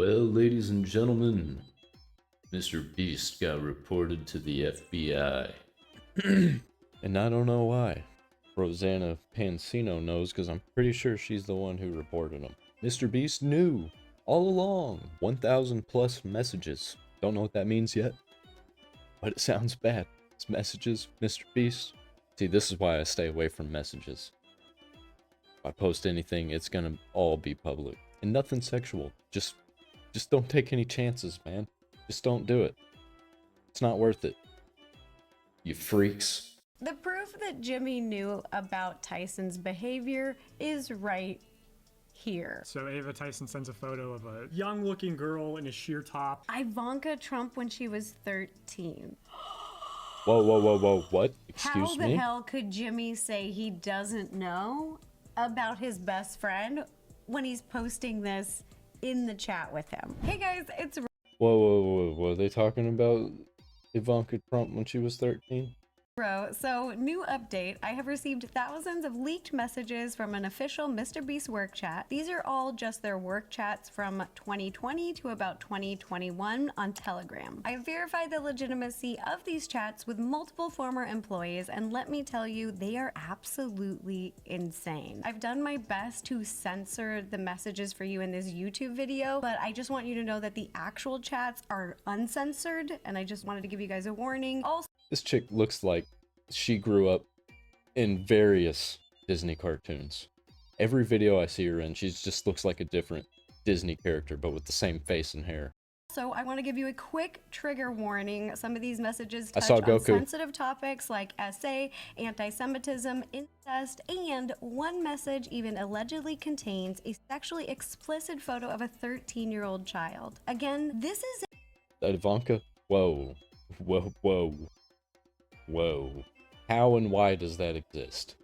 Well, ladies and gentlemen, Mr. Beast got reported to the FBI. And I don't know why. Rosanna Pansino knows because I'm pretty sure she's the one who reported him. Mr. Beast knew all along. 1,000 plus messages. Don't know what that means yet, but it sounds bad. It's messages, Mr. Beast. See, this is why I stay away from messages. If I post anything, it's gonna all be public. And nothing sexual. Just don't take any chances, man. Just don't do it. It's not worth it. You freaks. The proof that Jimmy knew about Tyson's behavior is right here. So Ava Tyson sends a photo of a young-looking girl in a sheer top. Ivanka Trump when she was 13. Whoa, what? Excuse How me? the hell could Jimmy say he doesn't know about his best friend when he's posting this in the chat with him? Hey guys, it's Whoa. Were they talking about Ivanka Trump when she was 13? So, new update. I have received thousands of leaked messages from an official Mr. Beast work chat. These are all just their work chats from 2020 to about 2021 on Telegram. I verified the legitimacy of these chats with multiple former employees, and let me tell you, they are absolutely insane. I've done my best to censor the messages for you in this YouTube video, but I just want you to know that the actual chats are uncensored, and I just wanted to give you guys a warning. Also, This chick looks like she grew up in various Disney cartoons. Every video I see her in, she just looks like a different Disney character, but with the same face and hair. So I want to give you a quick trigger warning. Some of these messages I touch saw on Goku. sensitive topics like SA, anti-Semitism, incest, and one message even allegedly contains a sexually explicit photo of a 13-year-old child. Again, this is Ivanka? Whoa. How and why does that exist?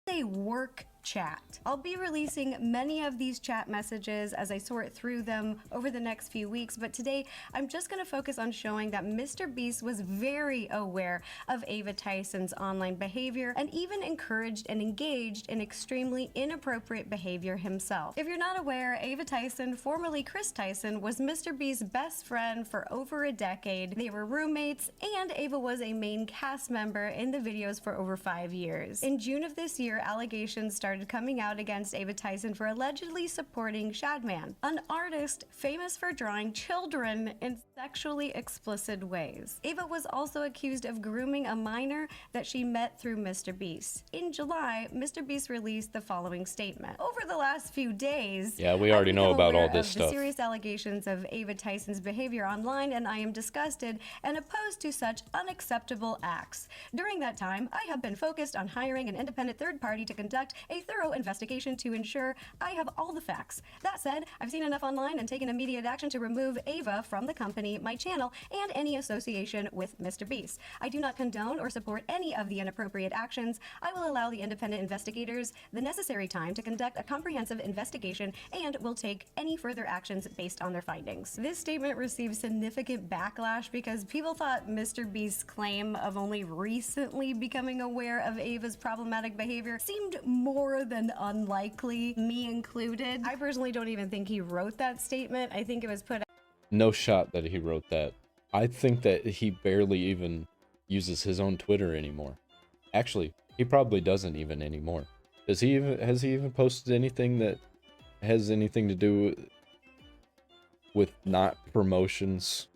a work chat. I'll be releasing many of these chat messages as I sort through them over the next few weeks, but today I'm just going to focus on showing that Mr. Beast was very aware of Ava Tyson's online behavior and even encouraged and engaged in extremely inappropriate behavior himself. If you're not aware, Ava Tyson, formerly Chris Tyson, was Mr. Beast's best friend for over a decade. They were roommates, and Ava was a main cast member in the videos for over 5 years. In June of this year, allegations started coming out against Ava Tyson for allegedly supporting Shadman, an artist famous for drawing children in sexually explicit ways. Ava was also accused of grooming a minor that she met through Mr. Beast. In July, Mr. Beast released the following statement. Over the last few days, Yeah, we already I've know become about all aware this of the stuff. serious allegations of Ava Tyson's behavior online, and I am disgusted and opposed to such unacceptable acts. During that time, I have been focused on hiring an independent third party to conduct a thorough investigation to ensure I have all the facts. That said, I've seen enough online and taken immediate action to remove Ava from the company, my channel, and any association with Mr. Beast. I do not condone or support any of the inappropriate actions. I will allow the independent investigators the necessary time to conduct a comprehensive investigation and will take any further actions based on their findings. This statement received significant backlash because people thought Mr. Beast's claim of only recently becoming aware of Ava's problematic behavior seemed more than unlikely, me included. I personally don't even think he wrote that statement. I think it was put No shot that he wrote that. I think that he barely even uses his own Twitter anymore. Actually, he probably doesn't even anymore. Has he even posted anything that has anything to do with not promotions?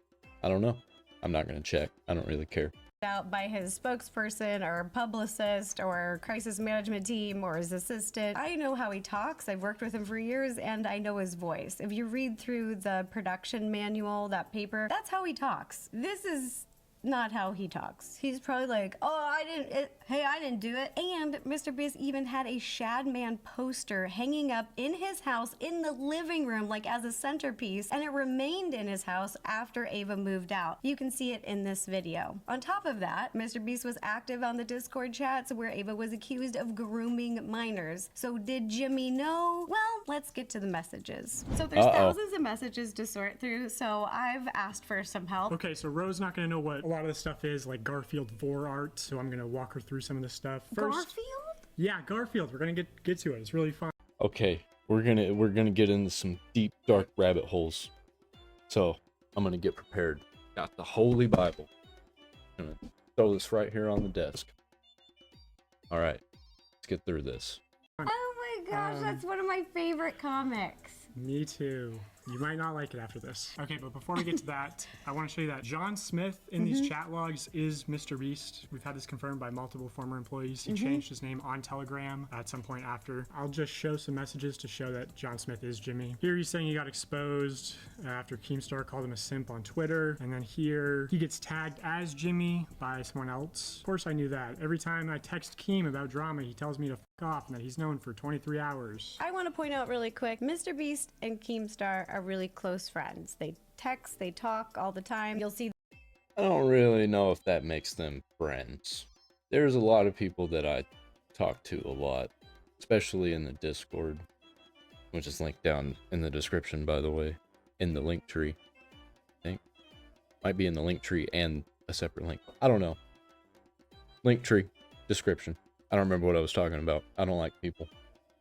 I don't know. I'm not gonna check. I don't really care. out by his spokesperson or publicist or crisis management team or his assistant. I know how he talks. I've worked with him for years and I know his voice. If you read through the production manual, that paper, that's how he talks. This is not how he talks. He's probably like, oh, I didn't do it. And Mr. Beast even had a Shadman poster hanging up in his house in the living room, like as a centerpiece, and it remained in his house after Ava moved out. You can see it in this video. On top of that, Mr. Beast was active on the Discord chats where Ava was accused of grooming minors. So did Jimmy know? Well, let's get to the messages. So there's thousands of messages to sort through, so I've asked for some help. Okay, so Rose not gonna know what a lot of this stuff is, like Garfield vor art, so I'm gonna walk her through some of this stuff. First, Garfield? yeah, Garfield. We're gonna get to it. It's really fun. Okay, we're gonna get into some deep dark rabbit holes. So I'm gonna get prepared. Got the Holy Bible. Gonna throw this right here on the desk. All right, let's get through this. Oh my gosh, that's one of my favorite comics. Me too. You might not like it after this. Okay, but before we get to that, I want to show you that John Smith in these chat logs is Mr. Beast. We've had this confirmed by multiple former employees. He changed his name on Telegram at some point after. I'll just show some messages to show that John Smith is Jimmy. Here he's saying he got exposed after Keemstar called him a simp on Twitter. And then here he gets tagged as Jimmy by someone else. Of course I knew that. Every time I text Keem about drama, he tells me to f off and that he's known for 23 hours. I want to point out really quick, Mr. Beast and Keemstar are really close friends. They text, they talk all the time. You'll see I don't really know if that makes them friends. There's a lot of people that I talk to a lot, especially in the Discord, which is linked down in the description, by the way, in the link tree. I think might be in the link tree and a separate link. I don't know. Link tree, description. I don't remember what I was talking about. I don't like people.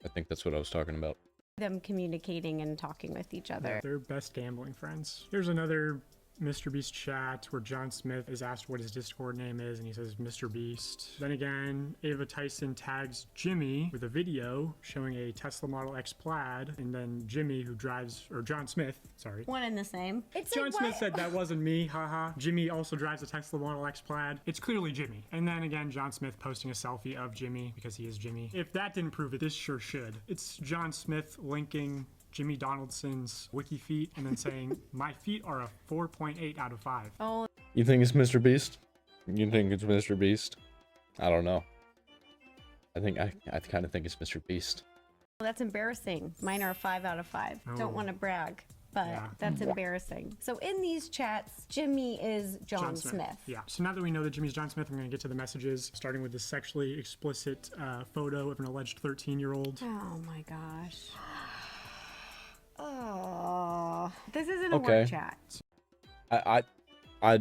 I think that's what I was talking about. them communicating and talking with each other. They're best gambling friends. Here's another Mr. Beast chat where John Smith is asked what his Discord name is and he says Mr. Beast. Then again, Ava Tyson tags Jimmy with a video showing a Tesla Model X Plaid, and then Jimmy, who drives, or John Smith, sorry. One and the same. It's John like, Smith what? said that wasn't me, haha. Jimmy also drives a Tesla Model X Plaid. It's clearly Jimmy. And then again, John Smith posting a selfie of Jimmy because he is Jimmy. If that didn't prove it, this sure should. It's John Smith linking Jimmy Donaldson's wiki feet and then saying, my feet are a 4.8 out of 5. Oh, You think it's Mr. Beast? You think it's Mr. Beast? I don't know. I kind of think it's Mr. Beast. that's embarrassing. Mine are a 5 out of 5. Oh. Don't want to brag, but Yeah. that's embarrassing. So in these chats, Jimmy is John Smith. Yeah. So now that we know that Jimmy's John Smith, I'm going to get to the messages, starting with this sexually explicit photo of an alleged 13-year-old. Oh my gosh. Oh, this isn't a Okay. work chat. I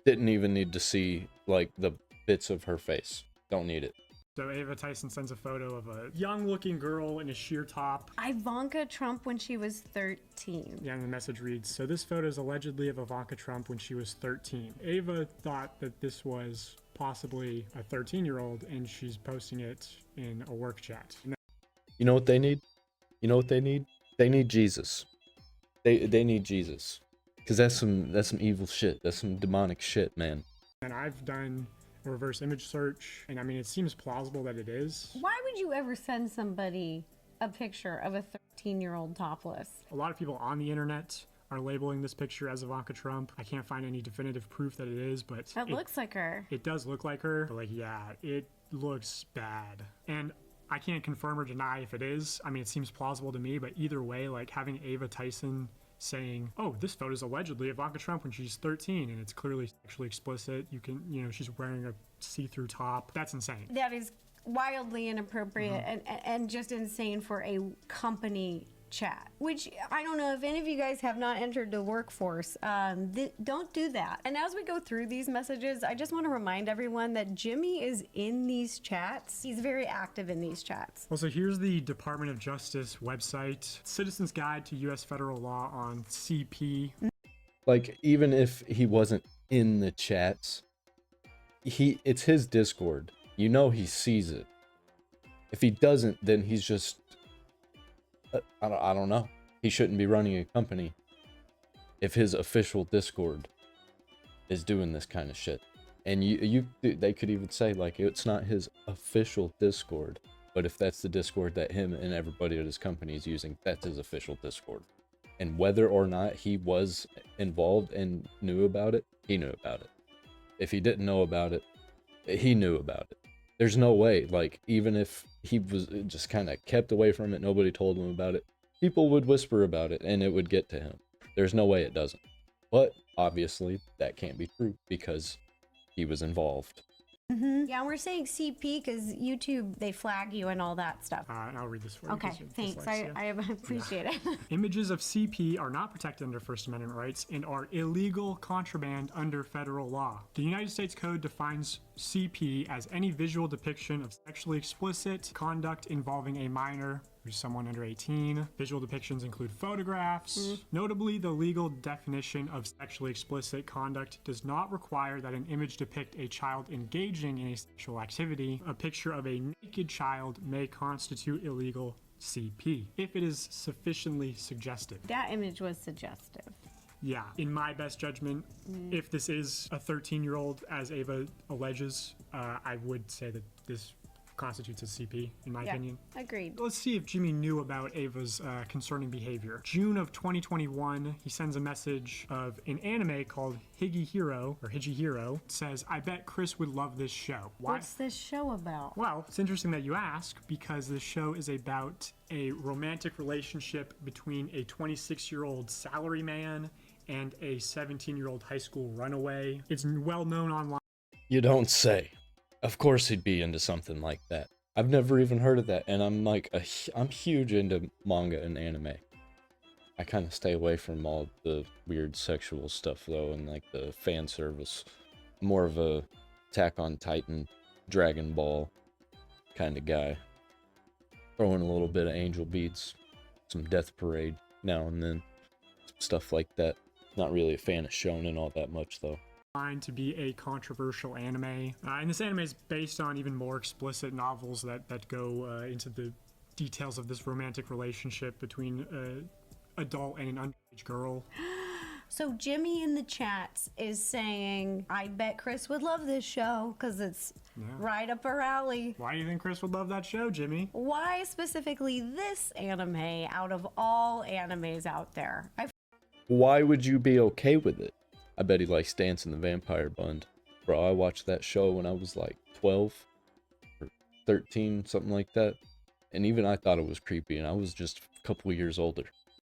didn't even need to see like the bits of her face. Don't need it. So Ava Tyson sends a photo of a young-looking girl in a sheer top. Ivanka Trump when she was 13. Yeah, and the message reads, so this photo is allegedly of Ivanka Trump when she was 13. Ava thought that this was possibly a 13-year-old, and she's posting it in a work chat. And You know what they need? You know what they need? They need Jesus. They need Jesus. Cause that's some evil shit. That's some demonic shit, man. then I've done a reverse image search, and I mean, it seems plausible that it is. Why would you ever send somebody a picture of a 13-year-old topless? A lot of people on the internet are labeling this picture as Ivanka Trump. I can't find any definitive proof that it is, but That looks like her. it does look like her. But like, yeah, it looks bad. And I can't confirm or deny if it is. I mean, it seems plausible to me, but either way, like having Ava Tyson saying, oh, this photo is allegedly Ivanka Trump when she's 13 and it's clearly sexually explicit. You can, she's wearing a see-through top. That's insane. That is wildly inappropriate and just insane for a company chat, which I don't know if any of you guys have not entered the workforce. Don't do that. And as we go through these messages, I just want to remind everyone that Jimmy is in these chats. He's very active in these chats. Well, so here's the Department of Justice website, Citizen's Guide to U.S. Federal Law on CP. Like, even if he wasn't in the chats, it's his Discord. You know he sees it. If he doesn't, then he's just I don't know. He shouldn't be running a company if his official Discord is doing this kind of shit. And they could even say like it's not his official Discord, but if that's the Discord that him and everybody at his company is using, that's his official Discord. And whether or not he was involved and knew about it, he knew about it. If he didn't know about it, he knew about it. There's no way, like, even if he was just kind of kept away from it, nobody told him about it, people would whisper about it and it would get to him. There's no way it doesn't. But obviously that can't be true because he was involved. Yeah, and we're saying CP because YouTube, they flag you and all that stuff. And I'll read this for you. Okay, 'cause you have thanks. dyslexia. I appreciate it. Images of CP are not protected under First Amendment rights and are illegal contraband under federal law. The United States Code defines CP as any visual depiction of sexually explicit conduct involving a minor who's someone under 18. Visual depictions include photographs. Notably, the legal definition of sexually explicit conduct does not require that an image depict a child engaging in a sexual activity. A picture of a naked child may constitute illegal CP if it is sufficiently suggestive. That image was suggestive. Yeah, in my best judgment, if this is a 13-year-old, as Ava alleges, I would say that this constitutes a CP, in my opinion. Agreed. Let's see if Jimmy knew about Ava's concerning behavior. June of 2021, he sends a message of an anime called Higihiro. It says, I bet Chris would love this show. Why? What's this show about? Well, it's interesting that you ask, because this show is about a romantic relationship between a 26-year-old salaryman and a 17-year-old high school runaway. It's well known online. You don't say. Of course he'd be into something like that. I've never even heard of that, and I'm huge into manga and anime. I kind of stay away from all the weird sexual stuff though, and like the fan service. More of a Attack on Titan, Dragon Ball kind of guy. Throw in a little bit of Angel Beats, some Death Parade now and then, stuff like that. Not really a fan of shonen all that much though. To be a controversial anime, and this anime is based on even more explicit novels that go into the details of this romantic relationship between an adult and an underage girl. So Jimmy in the chats is saying, I bet Chris would love this show because it's right up her alley. Why do you think Chris would love that show, Jimmy? Why specifically this anime out of all animes out there? Why would you be okay with it? I bet he likes Dance in the Vampire Bund. Bro, I watched that show when I was like 12 or 13, something like that. And even I thought it was creepy, and I was just a couple of years older.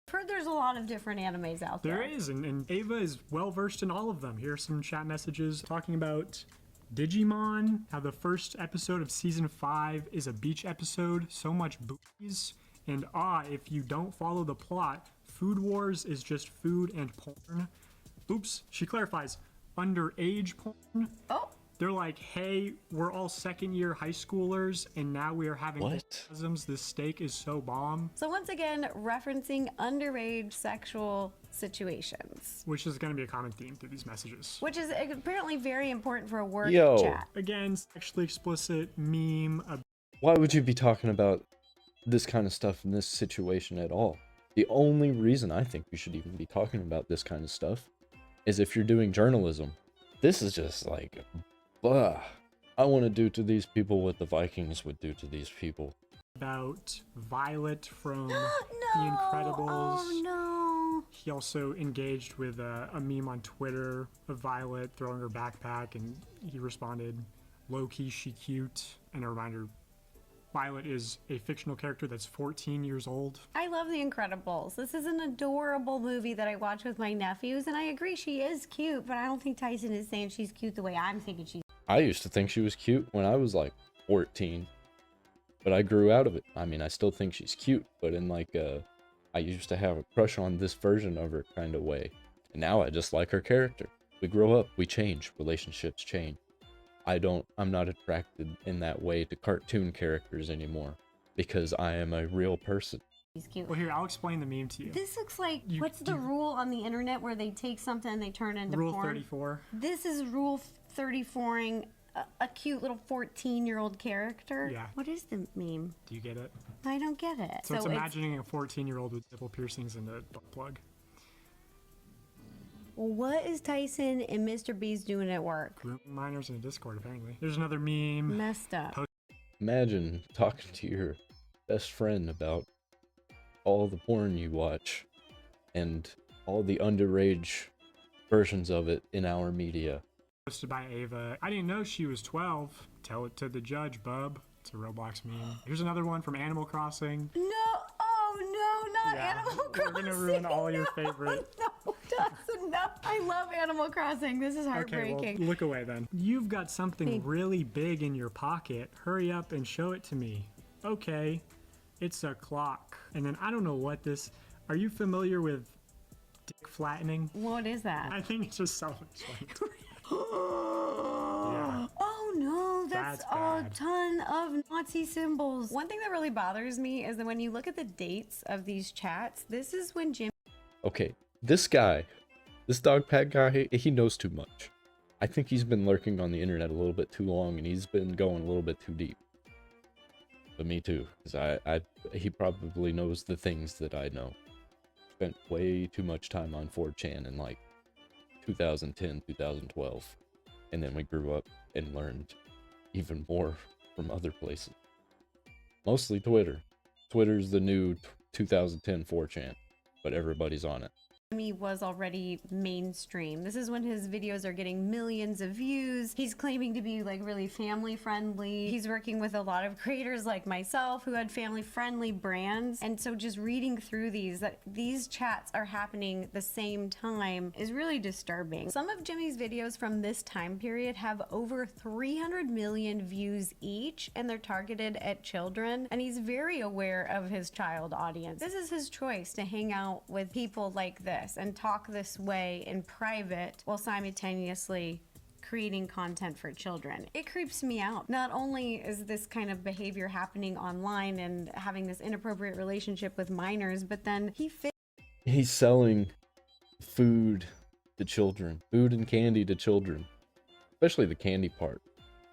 I've heard there's a lot of different animes out there. There is, and Ava is well versed in all of them. Here are some chat messages talking about Digimon, how the first episode of season 5 is a beach episode, so much boobies, and if you don't follow the plot, Food Wars is just food and porn. Oops, she clarifies, underage porn. Oh. They're like, hey, we're all second-year high schoolers, and now we are having orgasms. This steak is so bomb. So once again, referencing underage sexual situations. Which is going to be a common theme through these messages. Which is apparently very important for a work Yo. chat. Again, sexually explicit meme. Why would you be talking about this kind of stuff in this situation at all? The only reason I think we should even be talking about this kind of stuff is if you're doing journalism. This is just like, blah. I want to do to these people what the Vikings would do to these people. About Violet from No! The Incredibles. Oh no! He also engaged with a meme on Twitter of Violet throwing her backpack, and he responded, low-key, she cute. And a reminder, Violet is a fictional character that's 14 years old. I love The Incredibles. This is an adorable movie that I watch with my nephews, and I agree she is cute, but I don't think Tyson is saying she's cute the way I'm thinking she's. I used to think she was cute when I was like 14, but I grew out of it. I mean, I still think she's cute, but in like I used to have a crush on this version of her kind of way, and now I just like her character. We grow up, we change, relationships change. I'm not attracted in that way to cartoon characters anymore because I am a real person. She's cute. Well, here, I'll explain the meme to you. This looks like, what's the rule on the internet where they take something and they turn it into Rule porn? 34. This is Rule 34ing a cute little 14-year-old character. Yeah. What is the meme? Do you get it? I don't get it. So it's imagining a 14-year-old with nipple piercings and a butt plug. What is Tyson and Mr. Beast doing at work? Grooming minors in a Discord, apparently. There's another meme. Messed up. Imagine talking to your best friend about all the porn you watch and all the underage versions of it in our media. Posted by Ava. I didn't know she was 12. Tell it to the judge, bub. It's a Roblox meme. Here's another one from Animal Crossing. No, oh no, not Yeah, Animal Crossing. we're gonna ruin all your favorite. No, Dawson, no. I love Animal Crossing. This is heartbreaking. Okay, well, look away then. You've got something really big in your pocket. Hurry up and show it to me. Okay, it's a clock. And then I don't know what this. Are you familiar with dick flattening? What is that? I think it's just self-explanatory. Yeah. Oh no, that's That's a bad. ton of Nazi symbols. One thing that really bothers me is that when you look at the dates of these chats, this is when Jim Okay, this guy, this dog pat guy, he knows too much. I think he's been lurking on the internet a little bit too long, and he's been going a little bit too deep. But me too, because he probably knows the things that I know. Spent way too much time on 4chan in like 2010, 2012. And then we grew up and learned even more from other places. Mostly Twitter. Twitter's the new 2010 4chan, but everybody's on it. Jimmy was already mainstream. This is when his videos are getting millions of views. He's claiming to be like really family friendly. He's working with a lot of creators like myself who had family friendly brands. And so just reading through that these chats are happening the same time is really disturbing. Some of Jimmy's videos from this time period have over 300 million views each, and they're targeted at children. And he's very aware of his child audience. This is his choice to hang out with people like this and talk this way in private while simultaneously creating content for children. It creeps me out. Not only is this kind of behavior happening online and having this inappropriate relationship with minors, but then He's selling food to children, food and candy to children, especially the candy part.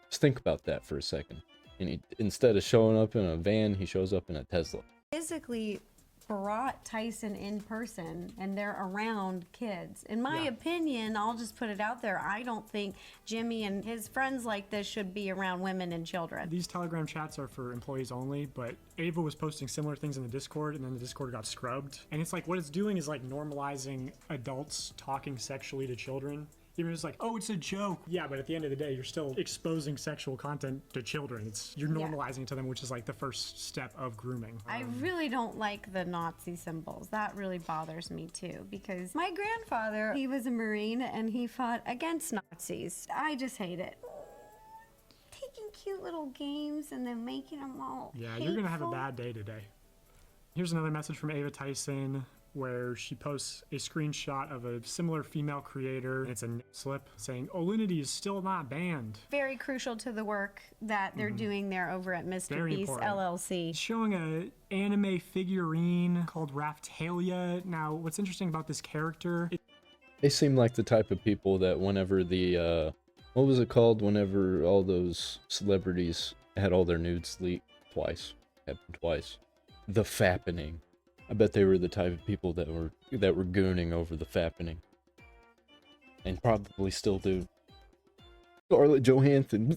Just think about that for a second. And instead of showing up in a van, he shows up in a Tesla. physically brought Tyson in person and they're around kids. In my opinion, I'll just put it out there, I don't think Jimmy and his friends like this should be around women and children. These Telegram chats are for employees only, but Ava was posting similar things in the Discord, and then the Discord got scrubbed. And it's like, what it's doing is like normalizing adults talking sexually to children. Even if it's like, oh, it's a joke. Yeah, but at the end of the day, you're still exposing sexual content to children. You're normalizing it to them, which is like the first step of grooming. I really don't like the Nazi symbols. That really bothers me too, because my grandfather, he was a Marine and he fought against Nazis. I just hate it. Taking cute little games and then making them all Yeah, you're gonna have a hateful. bad day today. Here's another message from Ava Tyson, where she posts a screenshot of a similar female creator. It's a slip saying, Olinity is still not banned. Very crucial to the work that they're doing there over at Mr. Very Beast important. LLC. It's showing a anime figurine called Raphtalia. Now, what's interesting about this character, They seem like the type of people that whenever the, what was it called? Whenever all those celebrities had all their nudes leaked twice. Happened twice. The fappening. I bet they were the type of people that were gooning over the fappening. And probably still do. Scarlett Johansson.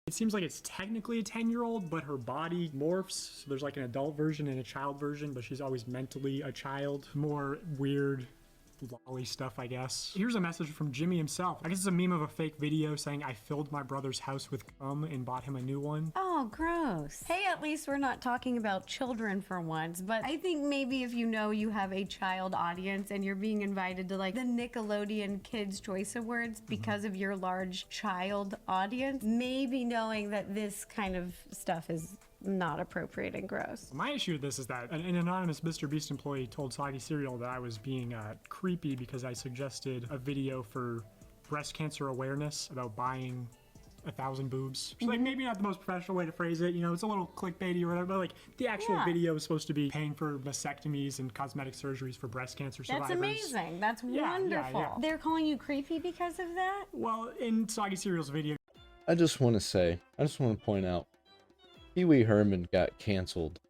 it seems like it's technically a 10-year-old, but her body morphs. So there's like an adult version and a child version, but she's always mentally a child. More weird lolly stuff, I guess. Here's a message from Jimmy himself. I guess it's a meme of a fake video saying, I filled my brother's house with cum and bought him a new one. Oh, gross. Hey, at least we're not talking about children for once, but I think maybe if you know you have a child audience and you're being invited to like the Nickelodeon Kids' Choice Awards because of your large child audience, maybe knowing that this kind of stuff is not appropriate and gross. My issue with this is that an anonymous Mr. Beast employee told Soggy Cereal that I was being creepy because I suggested a video for breast cancer awareness about buying 1,000 boobs. Which, like, maybe not the most professional way to phrase it, you know, it's a little clickbaity or whatever, but like the actual video is supposed to be paying for mastectomies and cosmetic surgeries for breast cancer survivors. That's amazing. That's Yeah, wonderful. yeah. They're calling you creepy because of that? Well, in Soggy Cereal's video, I just want to point out, Pee Wee Herman got canceled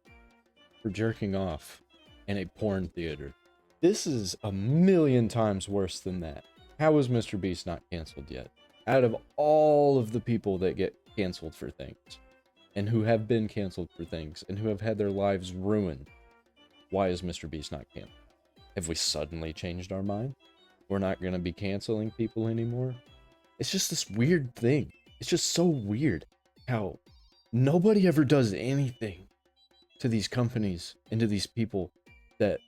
for jerking off in a porn theater. This is a million times worse than that. How is Mr. Beast not canceled yet? Out of all of the people that get canceled for things, and who have been canceled for things, and who have had their lives ruined, why is Mr. Beast not canceled? Have we suddenly changed our mind? We're not going to be canceling people anymore? It's just this weird thing. It's just so weird how nobody ever does anything to these companies and to these people that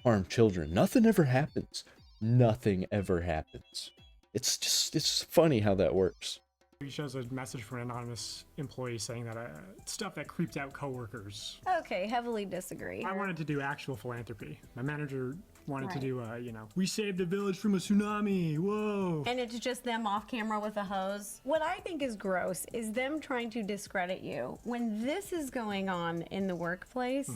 harm children. Nothing ever happens. Nothing ever happens. It's funny how that works. he shows a message from an anonymous employee saying that stuff that creeped out coworkers. Okay, heavily disagree. I wanted to do actual philanthropy. My manager wanted to Right. do, we saved the village from a tsunami. Whoa. And it's just them off camera with a hose. What I think is gross is them trying to discredit you when this is going on in the workplace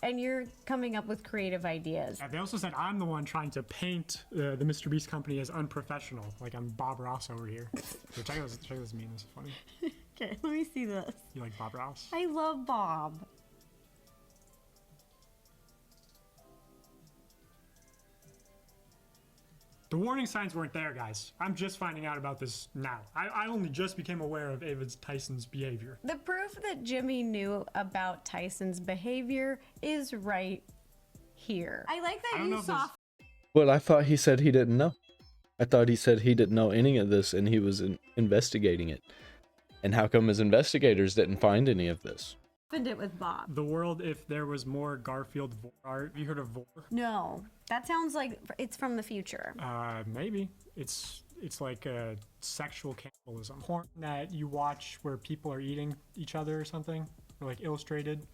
and you're coming up with creative ideas. They also said I'm the one trying to paint the Mr. Beast company as unprofessional. Like I'm Bob Ross over here. So check this meme. This is funny. Okay, let me see this. You like Bob Ross? I love Bob. The warning signs weren't there, guys. I'm just finding out about this now. I only just became aware of Ava Tyson's behavior. The proof that Jimmy knew about Tyson's behavior is right here. I like I that don't know you if saw. Well, I thought he said he didn't know. I thought he said he didn't know any of this and he was investigating it. And how come his investigators didn't find any of this? Happened it with Bob. The world if there was more Garfield Vor art. Have you heard of Vor? No, that sounds like it's from the future. Maybe. It's like a sexual cannibalism. Porn that you watch where people are eating each other or something. Or like illustrated.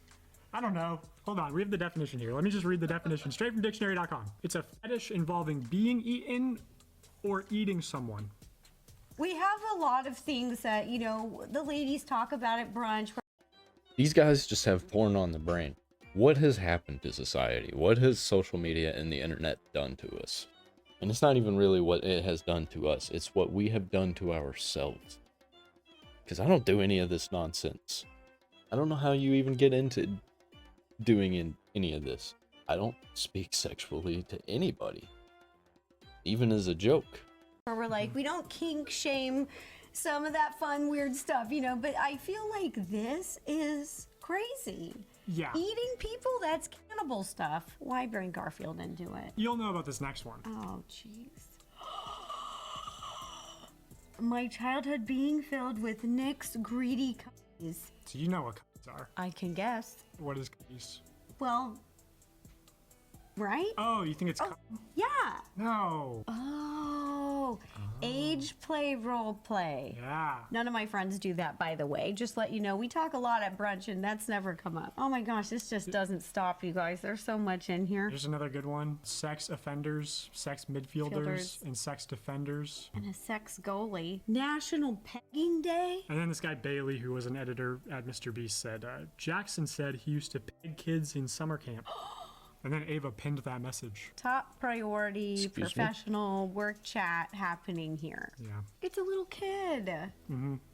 I don't know. Hold on, we have the definition here. Let me just read the definition straight from dictionary.com. It's a fetish involving being eaten or eating someone. We have a lot of things that, the ladies talk about at brunch. These guys just have porn on the brain. What has happened to society? What has social media and the internet done to us? And it's not even really what it has done to us. It's what we have done to ourselves. Because I don't do any of this nonsense. I don't know how you even get into doing any of this. I don't speak sexually to anybody. Even as a joke. Where we're like, we don't kink shame some of that fun, weird stuff, but I feel like this is crazy. Yeah. Eating people, that's cannibal stuff. Why bring Garfield into it? You'll know about this next one. Oh, jeez. My childhood being filled with Nick's greedy cookies. So you know what cookies are. I can guess. What is cookies? Well, right? Oh, you think it's Yeah. No. Oh, age play, role play. Yeah. None of my friends do that, by the way. Just let you know, we talk a lot at brunch and that's never come up. Oh my gosh, this just doesn't stop, you guys. There's so much in here. Here's another good one. Sex offenders, sex midfielders, Fielders. and sex defenders. And a sex goalie. National Pegging Day? And then this guy Bailey, who was an editor at Mr. Beast, said, Jackson said he used to peg kids in summer camp. And then Ava pinned that message. Top priority, Excuse me? professional work chat happening here. Yeah. It's a little kid.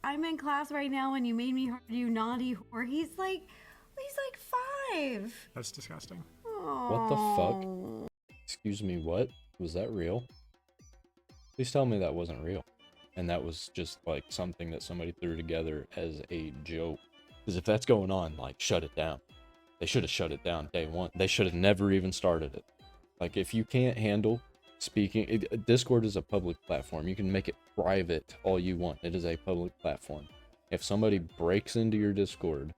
I'm in class right now and you made me hard, you naughty whore. He's like 5. That's disgusting. What the fuck? Excuse me, what? Was that real? Please tell me that wasn't real. And that was just like something that somebody threw together as a joke. Because if that's going on, like, shut it down. They should have shut it down day one. They should have never even started it. Like, if you can't handle speaking, Discord is a public platform. You can make it private all you want. It is a public platform. If somebody breaks into your Discord,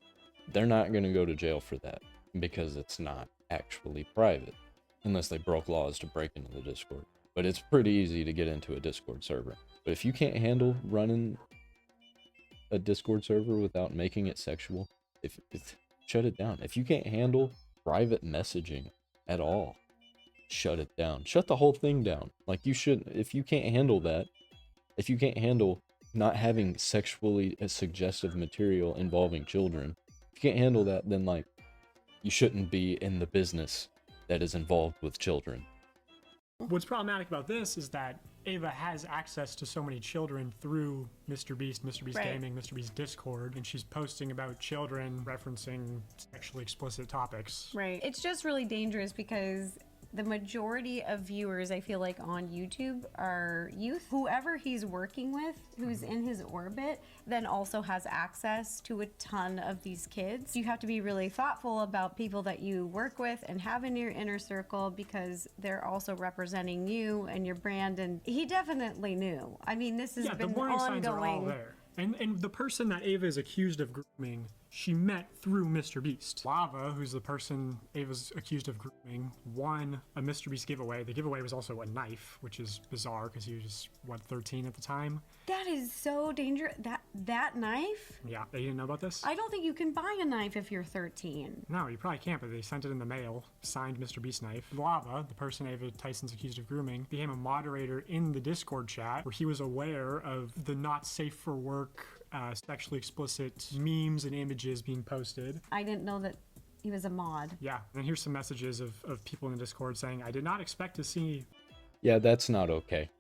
they're not going to go to jail for that because it's not actually private. Unless they broke laws to break into the Discord. But it's pretty easy to get into a Discord server. But if you can't handle running a Discord server without making it sexual, shut it down. If you can't handle private messaging at all, shut it down. Shut the whole thing down. Like, you shouldn't. If you can't handle that, if you can't handle not having sexually suggestive material involving children, if you can't handle that, then, like, you shouldn't be in the business that is involved with children. What's problematic about this is that Ava has access to so many children through Mr. Beast Right. Gaming, Mr. Beast Discord, and she's posting about children referencing sexually explicit topics. Right. It's just really dangerous because the majority of viewers, I feel like, on YouTube are youth. Whoever he's working with, who's in his orbit, then also has access to a ton of these kids. You have to be really thoughtful about people that you work with and have in your inner circle because they're also representing you and your brand. And he definitely knew. I mean, this has Yeah, the been warning signs are all ongoing. there. And the person that Ava is accused of grooming she met through Mr. Beast. Lava, who's the person Ava's accused of grooming, won a Mr. Beast giveaway. The giveaway was also a knife, which is bizarre because he was, what, 13 at the time? That is so dangerous. That knife? Yeah, they didn't know about this? I don't think you can buy a knife if you're 13. No, you probably can't, but they sent it in the mail. Signed Mr. Beast knife. Lava, the person Ava Tyson's accused of grooming, became a moderator in the Discord chat where he was aware of the not safe for work, sexually explicit memes and images being posted. I didn't know that he was a mod. Yeah, and then here's some messages of people in the Discord saying, I did not expect to see Yeah, that's not okay.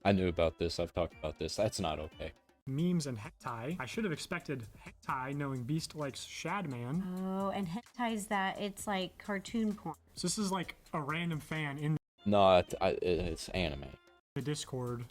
I knew about this. I've talked about this. That's not okay. memes and hentai. I should have expected hentai knowing Beast likes Shadman. Oh, and hentai's that it's like cartoon porn. So this is like a random fan in No, it's anime. the Discord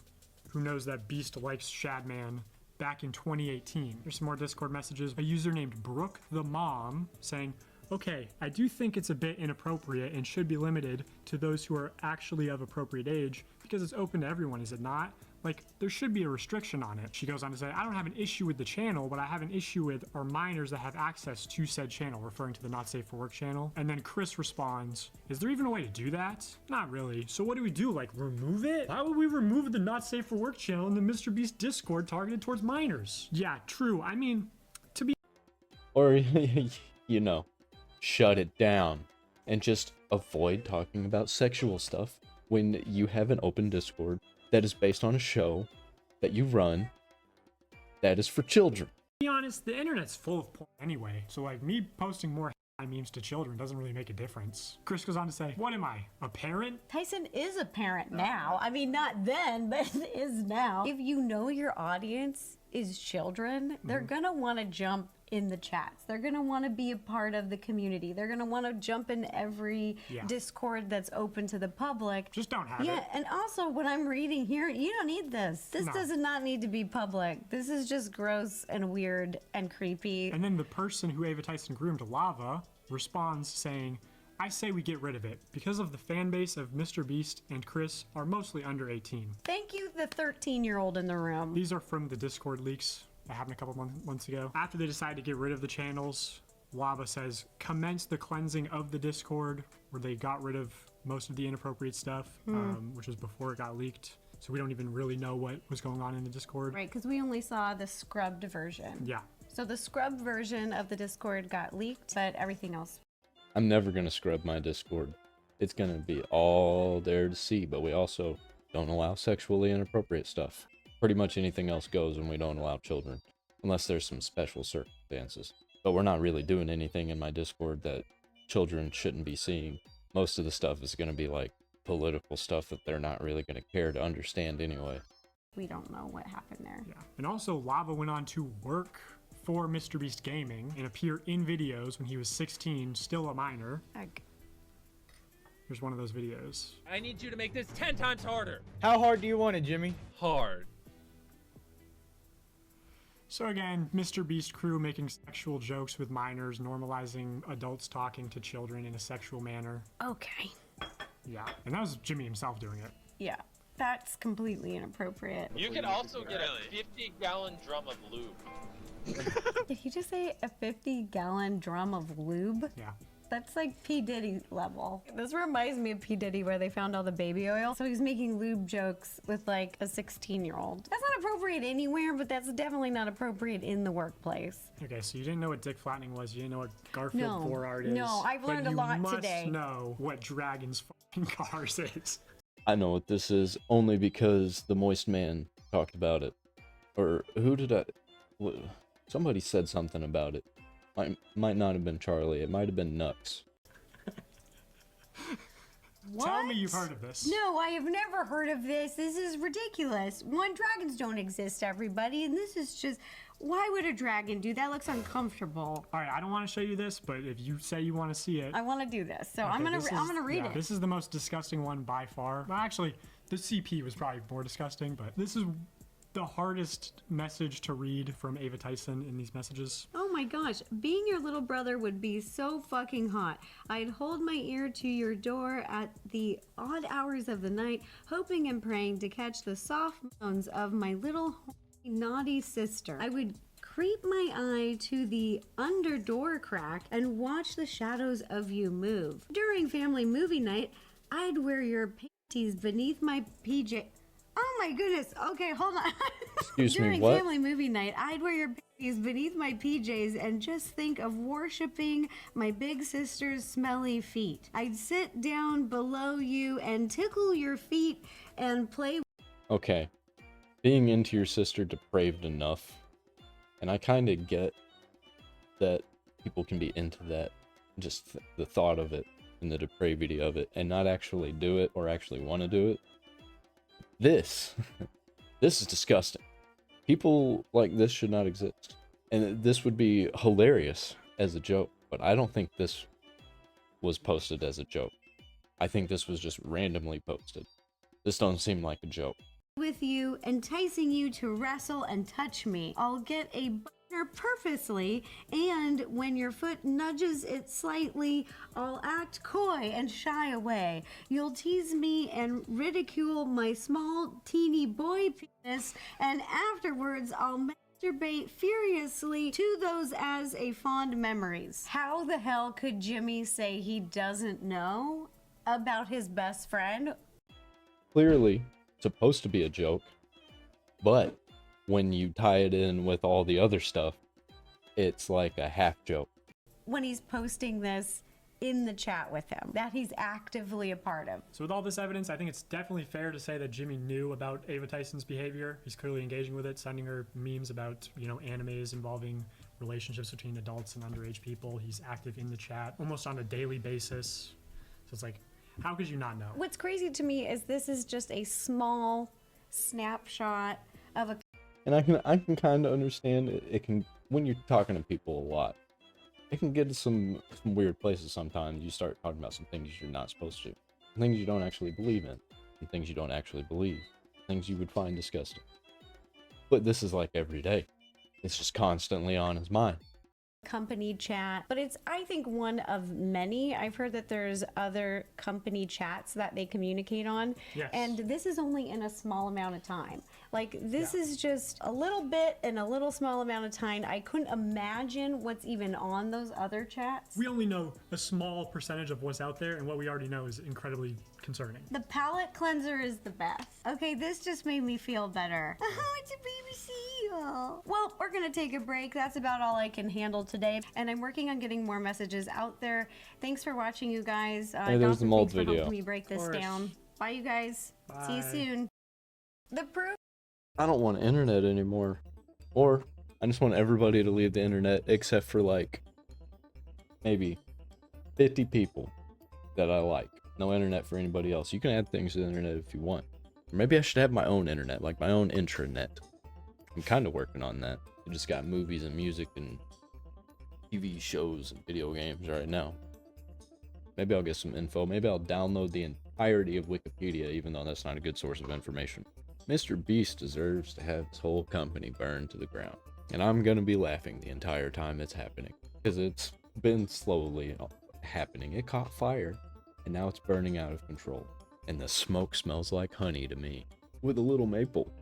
who knows that Beast likes Shadman back in 2018. There's some more Discord messages. A user named Brooke the Mom saying, okay, I do think it's a bit inappropriate and should be limited to those who are actually of appropriate age because it's open to everyone, is it not? Like, there should be a restriction on it. She goes on to say, I don't have an issue with the channel, but I have an issue with our minors that have access to said channel, referring to the Not Safe for Work channel. And then Chris responds, is there even a way to do that? Not really. So what do we do, like remove it? Why would we remove the Not Safe for Work channel in the Mr. Beast Discord targeted towards minors? Yeah, true. I mean, to be Or, you know, shut it down and just avoid talking about sexual stuff when you have an open Discord that is based on a show that you run that is for children. honest, the internet's full of porn anyway. So like me posting more memes to children doesn't really make a difference. Chris goes on to say, what am I, a parent? Tyson is a parent now. I mean, not then, but is now. If you know your audience is children, they're gonna want to jump in the chats. They're gonna want to be a part of the community. They're gonna want to jump in every Discord that's open to the public. Just don't have it. Yeah, and also what I'm reading here, you don't need this. This does not need to be public. This is just gross and weird and creepy. And then the person who Ava Tyson groomed, Lava, responds saying, I say we get rid of it because of the fan base of Mr. Beast and Chris are mostly under 18. Thank you, the 13-year-old in the room. These are from the Discord leaks that happened a couple months ago. After they decided to get rid of the channels, Lava says, commence the cleansing of the Discord, where they got rid of most of the inappropriate stuff, which was before it got leaked. So we don't even really know what was going on in the Discord. Right, because we only saw the scrubbed version. Yeah. So the scrubbed version of the Discord got leaked, but everything else. I'm never going to scrub my Discord. It's going to be all there to see, but we also don't allow sexually inappropriate stuff. Pretty much anything else goes when we don't allow children, unless there's some special circumstances. But we're not really doing anything in my Discord that children shouldn't be seeing. Most of the stuff is going to be like political stuff that they're not really going to care to understand anyway. We don't know what happened there. Yeah. And also, Lava went on to work for Mr. Beast Gaming and appear in videos when he was 16, still a minor. Here's one of those videos. I need you to make this 10 times harder. How hard do you want it, Jimmy? Hard. So again, Mr. Beast crew making sexual jokes with minors, normalizing adults talking to children in a sexual manner. Okay. Yeah, and that was Jimmy himself doing it. Yeah, that's completely inappropriate. You can also get a 50-gallon drum of lube. Did he just say a 50-gallon drum of lube? Yeah. That's like P. Diddy level. This reminds me of P. Diddy where they found all the baby oil. So he's making lube jokes with like a 16-year-old. That's not appropriate anywhere, but that's definitely not appropriate in the workplace. Okay, so you didn't know what dick flattening was. You didn't know what Garfield No. 4 art is. No, I've learned a lot today. You must know what Dragon's fucking cars is. I know what this is only because the Moist Man talked about it. Or who did I... Somebody said something about it. Might not have been Charlie. It might have been Nux. What? Tell me you've heard of this. No, I have never heard of this. This is ridiculous. One, dragons don't exist, everybody, and this is just... Why would a dragon do that? Looks uncomfortable. All right, I don't want to show you this, but if you say you want to see it... I want to do this, so I'm Okay, gonna read it. This is the most disgusting one by far. Well, actually, the CP was probably more disgusting, but this is the hardest message to read from Ava Tyson in these messages. Oh my gosh, being your little brother would be so fucking hot. I'd hold my ear to your door at the odd hours of the night, hoping and praying to catch the soft moans of my little naughty sister. I would creep my eye to the under door crack and watch the shadows of you move. During family movie night, I'd wear your panties beneath my PJ. Oh my goodness. Okay, hold on. Excuse me, During what? family movie night, I'd wear your panties beneath my PJs and just think of worshiping my big sister's smelly feet. I'd sit down below you and tickle your feet and play. Okay. Being into your sister depraved enough. And I kind of get that people can be into that. Just the thought of it and the depravity of it and not actually do it or actually want to do it. This is disgusting. People like this should not exist. And this would be hilarious as a joke, but I don't think this was posted as a joke. I think this was just randomly posted. This don't seem like a joke. With you, enticing you to wrestle and touch me. I'll get a boner purposely, and when your foot nudges it slightly, I'll act coy and shy away. You'll tease me and ridicule my small, teeny boy penis, and afterwards I'll masturbate furiously to those as a fond memories. How the hell could Jimmy say he doesn't know about his best friend? Clearly supposed to be a joke, but when you tie it in with all the other stuff, it's like a half joke. When he's posting this in the chat with him that he's actively a part of. So with all this evidence, I think it's definitely fair to say that Jimmy knew about Ava Tyson's behavior. He's clearly engaging with it, sending her memes about, animes involving relationships between adults and underage people. He's active in the chat almost on a daily basis. So it's like, how could you not know? What's crazy to me is this is just a small snapshot of a. And I can kind of understand it. It can, when you're talking to people a lot, it can get to some weird places sometimes. You start talking about some things you're not supposed to, things you don't actually believe in, and things you don't actually believe, things you would find disgusting. But this is like every day. It's just constantly on his mind. Company chat, but it's, I think, one of many. I've heard that there's other company chats that they communicate on. Yes. And this is only in a small amount of time. Like, this is just a little bit in a little small amount of time. I couldn't imagine what's even on those other chats. We only know a small percentage of what's out there, and what we already know is incredibly concerning. The palate cleanser is the best. Okay, this just made me feel better. Oh, it's a baby seal. Well, we're gonna take a break. That's about all I can handle today, and I'm working on getting more messages out there. Thanks for watching, you guys. Hey, there's the mold thanks for video. helping me break this course. down. Bye, you guys. See you Bye. soon. The proof. I don't want internet anymore. Or I just want everybody to leave the internet except for like maybe 50 people that I like. No internet for anybody else. You can add things to the internet if you want. Or maybe I should have my own internet, like my own intranet. I'm kind of working on that. I just got movies and music and TV shows and video games right now. Maybe I'll get some info. Maybe I'll download the entirety of Wikipedia, even though that's not a good source of information. Mr. Beast deserves to have his whole company burned to the ground. And I'm gonna be laughing the entire time it's happening. Because it's been slowly happening. It caught fire, and now it's burning out of control. And the smoke smells like honey to me. With a little maple.